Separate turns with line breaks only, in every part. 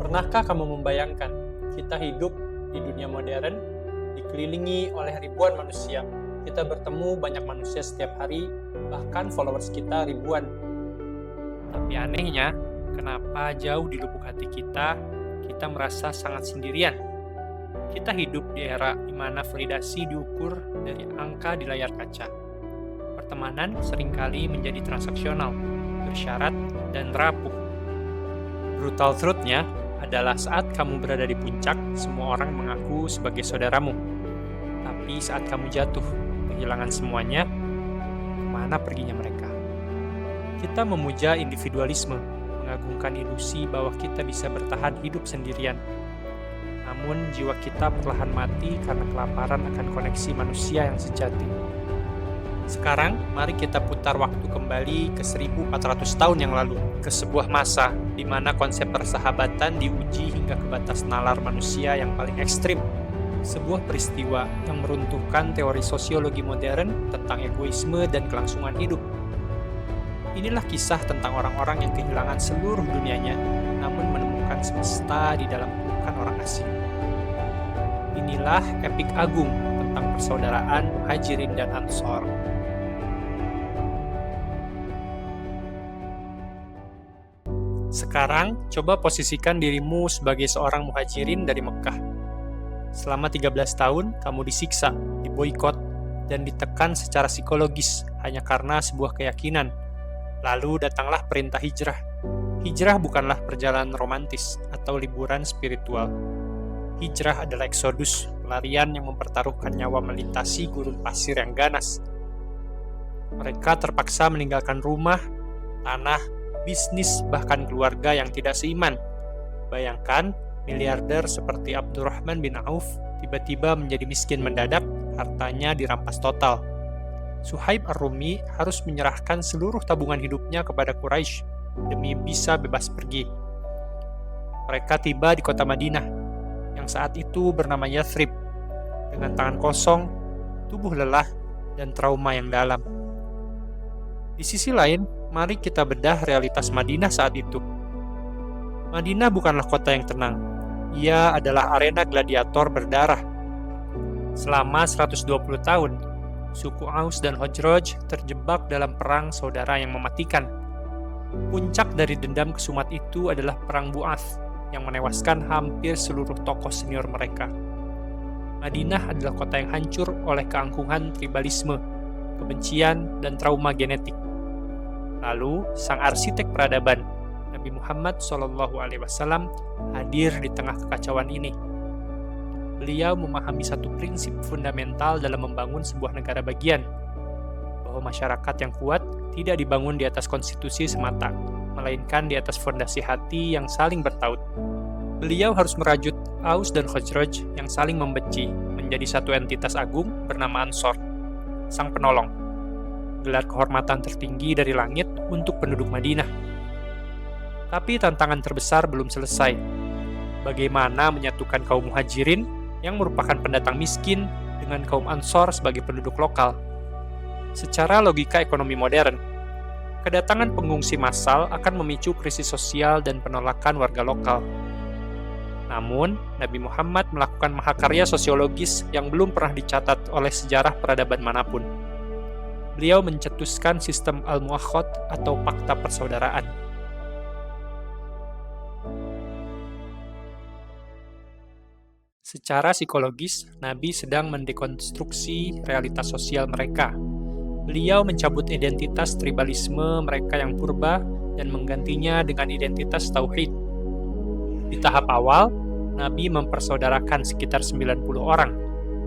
Pernahkah kamu membayangkan kita hidup di dunia modern, dikelilingi oleh ribuan manusia. Kita bertemu banyak manusia setiap hari, bahkan followers kita ribuan. Tapi anehnya, kenapa jauh di lubuk hati kita merasa sangat sendirian? Kita hidup di era di mana validasi diukur dari angka di layar kaca. Pertemanan seringkali menjadi transaksional, bersyarat, dan rapuh. Brutal truth-nya adalah saat kamu berada di puncak, semua orang mengaku sebagai saudaramu. Tapi saat kamu jatuh, kehilangan semuanya, kemana perginya mereka? Kita memuja individualisme, mengagungkan ilusi bahwa kita bisa bertahan hidup sendirian. Namun jiwa kita perlahan mati karena kelaparan akan koneksi manusia yang sejati. Sekarang, mari kita putar waktu kembali ke 1400 tahun yang lalu, ke sebuah masa di mana konsep persahabatan diuji hingga ke batas nalar manusia yang paling ekstrim. Sebuah peristiwa yang meruntuhkan teori sosiologi modern tentang egoisme dan kelangsungan hidup. Inilah kisah tentang orang-orang yang kehilangan seluruh dunianya, namun menemukan semesta di dalam pelukan orang asing. Inilah epik agung tentang persaudaraan Muhajirin dan Ansor. Sekarang, coba posisikan dirimu sebagai seorang muhajirin dari Mekah. Selama 13 tahun, kamu disiksa, diboikot, dan ditekan secara psikologis hanya karena sebuah keyakinan. Lalu datanglah perintah hijrah. Hijrah bukanlah perjalanan romantis atau liburan spiritual. Hijrah adalah eksodus, pelarian yang mempertaruhkan nyawa melintasi gurun pasir yang ganas. Mereka terpaksa meninggalkan rumah, tanah, bisnis, bahkan keluarga yang tidak seiman. Bayangkan, miliarder seperti Abdurrahman bin Auf tiba-tiba menjadi miskin mendadak, hartanya dirampas total. Suhaib Ar-Rumi harus menyerahkan seluruh tabungan hidupnya kepada Quraisy demi bisa bebas pergi. Mereka tiba di kota Madinah, yang saat itu bernama Yathrib, dengan tangan kosong, tubuh lelah, dan trauma yang dalam. Di sisi lain, mari kita bedah realitas Madinah saat itu. Madinah bukanlah kota yang tenang. Ia adalah arena gladiator berdarah. Selama 120 tahun, suku Aus dan Khazraj terjebak dalam perang saudara yang mematikan. Puncak dari dendam kesumat itu adalah perang Bu'ath yang menewaskan hampir seluruh tokoh senior mereka. Madinah adalah kota yang hancur oleh keangkuhan tribalisme, kebencian, dan trauma genetik. Lalu, sang arsitek peradaban, Nabi Muhammad SAW, hadir di tengah kekacauan ini. Beliau memahami satu prinsip fundamental dalam membangun sebuah negara bagian, bahwa masyarakat yang kuat tidak dibangun di atas konstitusi semata, melainkan di atas fondasi hati yang saling bertaut. Beliau harus merajut Aus dan Khazraj yang saling membenci menjadi satu entitas agung bernama Ansor, sang penolong. Gelar kehormatan tertinggi dari langit untuk penduduk Madinah. Tapi tantangan terbesar belum selesai. Bagaimana menyatukan kaum muhajirin yang merupakan pendatang miskin dengan kaum Ansor sebagai penduduk lokal? Secara logika ekonomi modern, kedatangan pengungsi massal akan memicu krisis sosial dan penolakan warga lokal. Namun, Nabi Muhammad melakukan mahakarya sosiologis yang belum pernah dicatat oleh sejarah peradaban manapun. Beliau mencetuskan sistem Al-Mu'akhad atau Fakta Persaudaraan. Secara psikologis, Nabi sedang mendekonstruksi realitas sosial mereka. Beliau mencabut identitas tribalisme mereka yang purba dan menggantinya dengan identitas tauhid. Di tahap awal, Nabi mempersaudarakan sekitar 90 orang,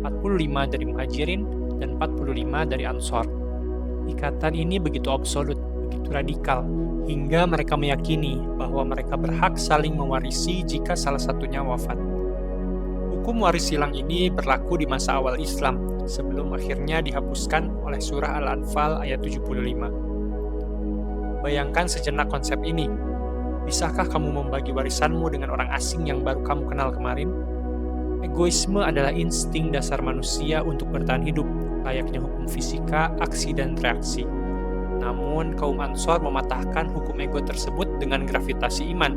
45 dari Muhajirin dan 45 dari Ansor. Ikatan ini begitu absolut, begitu radikal, hingga mereka meyakini bahwa mereka berhak saling mewarisi jika salah satunya wafat. Hukum waris silang ini berlaku di masa awal Islam, sebelum akhirnya dihapuskan oleh surah Al-Anfal ayat 75. Bayangkan sejenak konsep ini. Bisakah kamu membagi warisanmu dengan orang asing yang baru kamu kenal kemarin? Egoisme adalah insting dasar manusia untuk bertahan hidup, layaknya hukum fisika, aksi dan reaksi. Namun, kaum Ansor mematahkan hukum ego tersebut dengan gravitasi iman.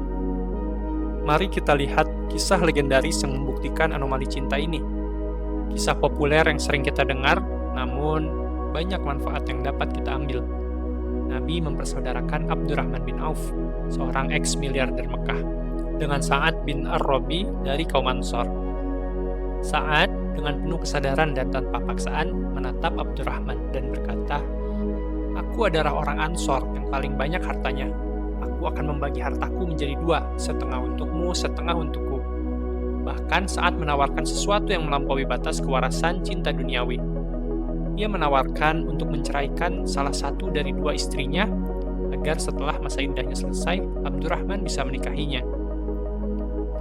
Mari kita lihat kisah legendaris yang membuktikan anomali cinta ini. Kisah populer yang sering kita dengar, namun banyak manfaat yang dapat kita ambil. Nabi mempersaudarakan Abdurrahman bin Auf, seorang ex-miliarder Mekah, dengan Sa'ad bin Ar-Rabi dari kaum Ansor. Sa'ad dengan penuh kesadaran dan tanpa paksaan menatap Abdurrahman dan berkata, "Aku adalah orang Ansor yang paling banyak hartanya. Aku akan membagi hartaku menjadi dua, setengah untukmu, setengah untukku." Bahkan Sa'ad menawarkan sesuatu yang melampaui batas kewarasan cinta duniawi. Ia menawarkan untuk menceraikan salah satu dari dua istrinya agar setelah masa indahnya selesai, Abdurrahman bisa menikahinya.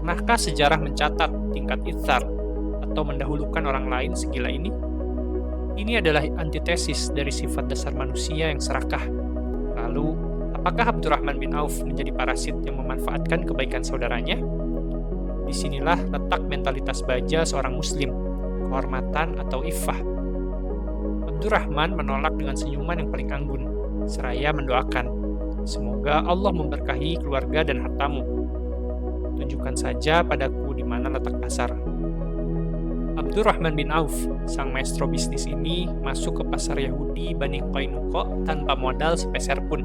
Pernahkah sejarah mencatat tingkat itsar atau mendahulukan orang lain segila ini? Ini adalah antitesis dari sifat dasar manusia yang serakah. Lalu, apakah Abdurrahman bin Auf menjadi parasit yang memanfaatkan kebaikan saudaranya? Disinilah letak mentalitas baja seorang muslim, kehormatan atau iffah. Abdurrahman menolak dengan senyuman yang paling anggun, seraya mendoakan, "Semoga Allah memberkahi keluarga dan hartamu. Tunjukkan saja padaku di mana letak pasar." Abdurrahman bin Auf, sang maestro bisnis ini, masuk ke pasar Yahudi Bani Qainuqa tanpa modal sepeser pun.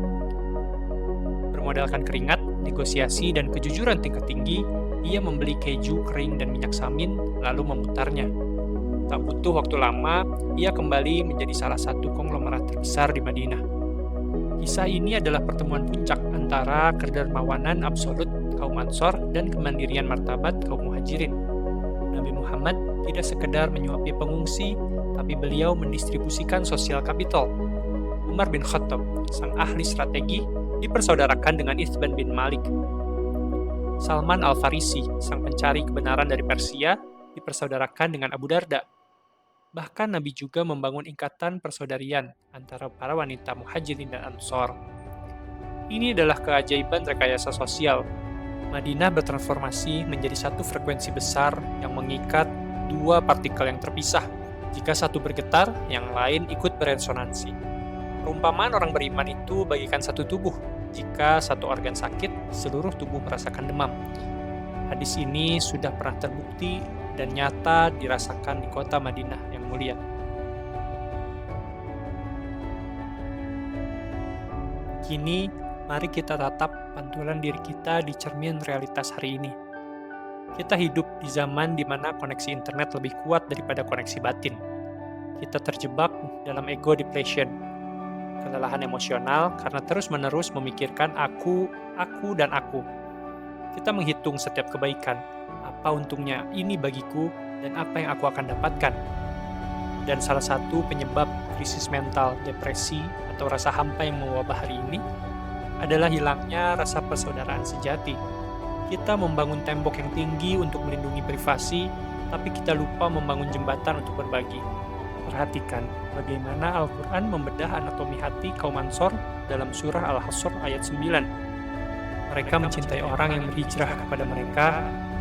Bermodalkan keringat, negosiasi, dan kejujuran tingkat tinggi, ia membeli keju kering dan minyak samin, lalu memutarnya. Tak butuh waktu lama, ia kembali menjadi salah satu konglomerat terbesar di Madinah. Kisah ini adalah pertemuan puncak antara kedermawanan absolut kaum Ansor dan kemandirian martabat kaum Muhajirin. Nabi Muhammad tidak sekedar menyuapi pengungsi, tapi beliau mendistribusikan sosial kapital. Umar bin Khattab, sang ahli strategi, dipersaudarakan dengan Ithban bin Malik. Salman Al-Farisi, sang pencari kebenaran dari Persia, dipersaudarakan dengan Abu Darda. Bahkan Nabi juga membangun ikatan persaudarian antara para wanita Muhajirin dan Ansor. Ini adalah keajaiban rekayasa sosial. Madinah bertransformasi menjadi satu frekuensi besar yang mengikat dua partikel yang terpisah. Jika satu bergetar, yang lain ikut beresonansi. Perumpamaan orang beriman itu bagikan satu tubuh. Jika satu organ sakit, seluruh tubuh merasakan demam. Hadis ini sudah pernah terbukti dan nyata dirasakan di kota Madinah yang mulia. Kini, mari kita tatap pantulan diri kita di cermin realitas hari ini. Kita hidup di zaman di mana koneksi internet lebih kuat daripada koneksi batin. Kita terjebak dalam ego depletion, kelelahan emosional karena terus-menerus memikirkan aku, dan aku. Kita menghitung setiap kebaikan, apa untungnya ini bagiku, dan apa yang aku akan dapatkan. Dan salah satu penyebab krisis mental, depresi, atau rasa hampa yang mewabah hari ini adalah hilangnya rasa persaudaraan sejati. Kita membangun tembok yang tinggi untuk melindungi privasi, tapi kita lupa membangun jembatan untuk berbagi. Perhatikan bagaimana Al-Quran membedah anatomi hati kaum Ansor dalam surah Al-Hasr ayat 9. Mereka mencintai orang yang berhijrah kepada mereka,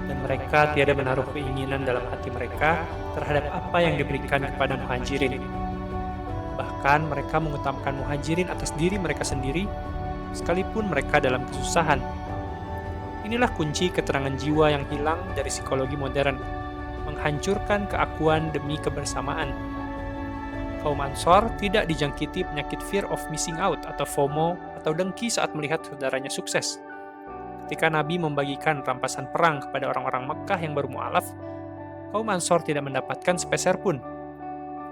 dan mereka tiada menaruh keinginan dalam hati mereka terhadap apa yang diberikan kepada Muhajirin. Bahkan mereka mengutamakan Muhajirin atas diri mereka sendiri, sekalipun mereka dalam kesusahan. Inilah kunci keterangan jiwa yang hilang dari psikologi modern, menghancurkan keakuan demi kebersamaan. Kaum Ansor tidak dijangkiti penyakit fear of missing out atau FOMO atau dengki saat melihat saudaranya sukses. Ketika Nabi membagikan rampasan perang kepada orang-orang Mekkah yang baru mu'alaf, kaum Ansor tidak mendapatkan sepeser pun.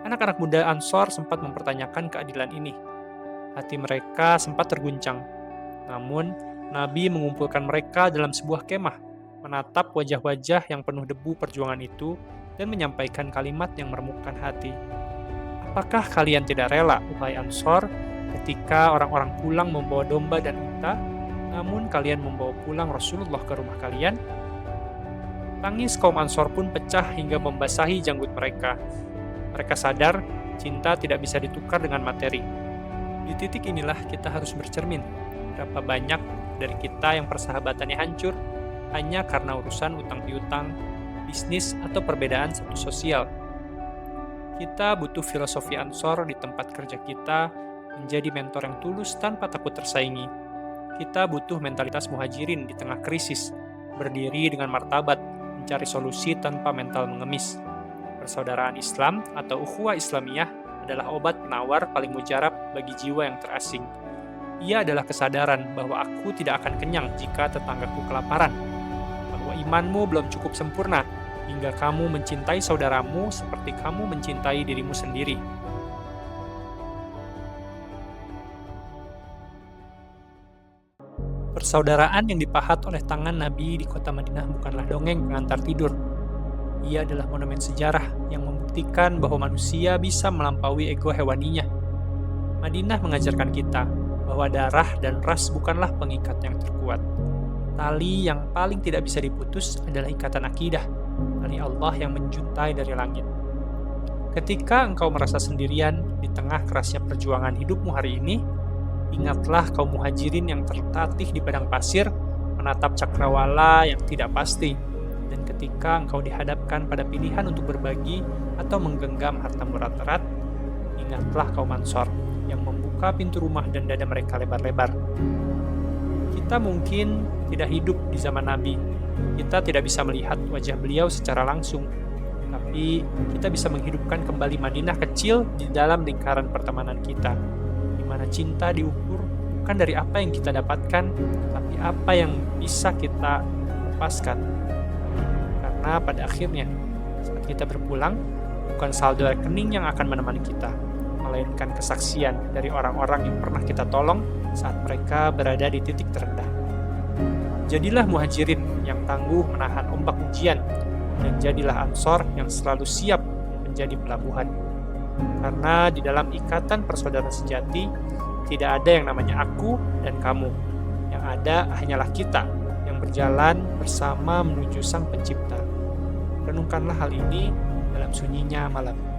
Anak-anak muda Ansor sempat mempertanyakan keadilan ini. Hati mereka sempat terguncang. Namun, Nabi mengumpulkan mereka dalam sebuah kemah, menatap wajah-wajah yang penuh debu perjuangan itu, dan menyampaikan kalimat yang meremukkan hati. Apakah kalian tidak rela, wahai Ansor, ketika orang-orang pulang membawa domba dan unta, namun kalian membawa pulang Rasulullah ke rumah kalian? Tangis kaum Ansor pun pecah hingga membasahi janggut mereka. Mereka sadar, cinta tidak bisa ditukar dengan materi. Di titik inilah kita harus bercermin. Berapa banyak dari kita yang persahabatannya hancur hanya karena urusan utang piutang, bisnis, atau perbedaan status sosial. Kita butuh filosofi Ansor di tempat kerja kita, menjadi mentor yang tulus tanpa takut tersaingi. Kita butuh mentalitas Muhajirin di tengah krisis, berdiri dengan martabat, mencari solusi tanpa mental mengemis. Persaudaraan Islam atau ukhuwah Islamiyah adalah obat penawar paling mujarab bagi jiwa yang terasing. Ia adalah kesadaran bahwa aku tidak akan kenyang jika tetanggaku kelaparan, bahwa imanmu belum cukup sempurna hingga kamu mencintai saudaramu seperti kamu mencintai dirimu sendiri. Persaudaraan yang dipahat oleh tangan Nabi di kota Madinah bukanlah dongeng pengantar tidur. Ia adalah monumen sejarah yang membuktikan bahwa manusia bisa melampaui ego hewaninya. Madinah mengajarkan kita bahwa darah dan ras bukanlah pengikat yang terkuat. Tali yang paling tidak bisa diputus adalah ikatan akidah, tali Allah yang menjuntai dari langit. Ketika engkau merasa sendirian di tengah kerasnya perjuangan hidupmu hari ini, ingatlah kaum muhajirin yang tertatih di padang pasir, menatap cakrawala yang tidak pasti. Dan ketika engkau dihadapkan pada pilihan untuk berbagi atau menggenggam harta murad-erat, ingatlah kaum Ansor yang membuka pintu rumah dan dada mereka lebar-lebar. Kita mungkin tidak hidup di zaman Nabi. Kita tidak bisa melihat wajah beliau secara langsung. Tapi kita bisa menghidupkan kembali Madinah kecil di dalam lingkaran pertemanan kita, di mana cinta diukur bukan dari apa yang kita dapatkan, tapi apa yang bisa kita lepaskan. Karena pada akhirnya, saat kita berpulang, bukan saldo rekening yang akan menemani kita, melainkan kesaksian dari orang-orang yang pernah kita tolong saat mereka berada di titik terendah. Jadilah muhajirin yang tangguh menahan ombak ujian, dan jadilah Ansor yang selalu siap menjadi pelabuhan. Karena di dalam ikatan persaudaraan sejati, tidak ada yang namanya aku dan kamu. Yang ada hanyalah kita yang berjalan bersama menuju Sang Pencipta. Renungkanlah hal ini dalam sunyinya malam.